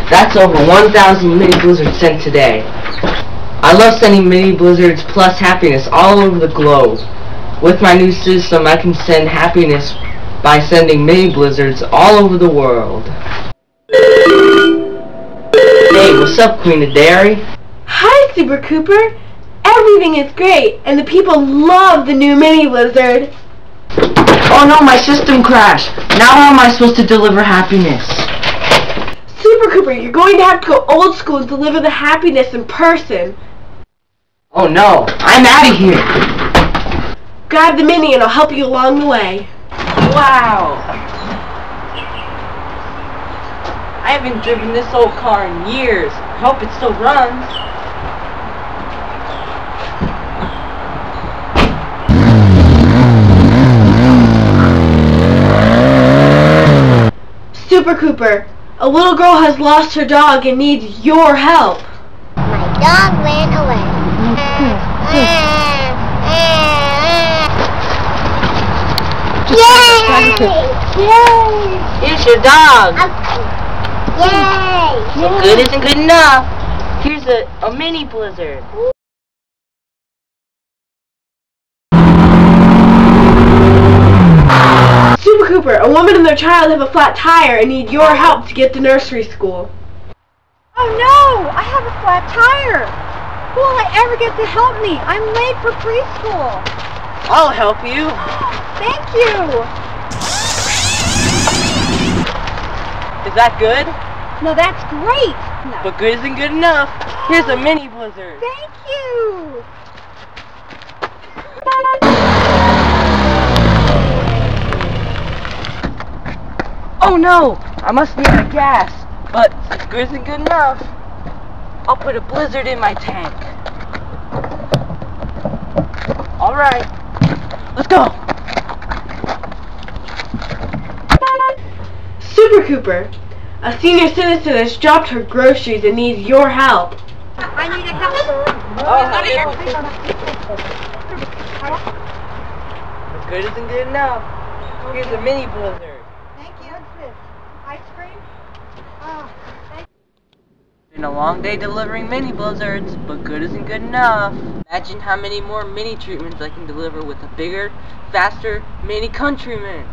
That's over 1,000 mini blizzards sent today. I love sending mini blizzards plus happiness all over the globe. With my new system, I can send happiness by sending mini blizzards all over the world. Hey, what's up, Queen of Dairy? Hi, Super Cooper. Everything is great, and the people love the new mini blizzard. Oh no, my system crashed. Now how am I supposed to deliver happiness? Super Cooper, you're going to have to go old school and deliver the happiness in person. Oh no, I'm out of here. Grab the mini and I'll help you along the way. Wow. I haven't driven this old car in years. I hope it still runs. Super Cooper, a little girl has lost her dog and needs your help. My dog ran away. Yay! Here's your dog. Yay! So good isn't good enough. Here's a mini blizzard. Super Cooper, a woman and their child have a flat tire and need your help to get to nursery school. Oh no! I have a flat tire! Who will I ever get to help me? I'm late for preschool. I'll help you. Thank you! Is that good? No, that's great! No. But good isn't good enough. Here's a mini blizzard. Thank you! Oh no! I must be out of gas. But since good isn't good enough, I'll put a blizzard in my tank. Alright. Let's go! Super Cooper, a senior citizen has dropped her groceries and needs your help. I need a helper. But good isn't good enough. Here's a mini blizzard. Thank you. What's this? Ice cream? Oh, thank you. Been a long day delivering mini blizzards, but good isn't good enough. Imagine how many more mini treatments I can deliver with a bigger, faster mini countryman.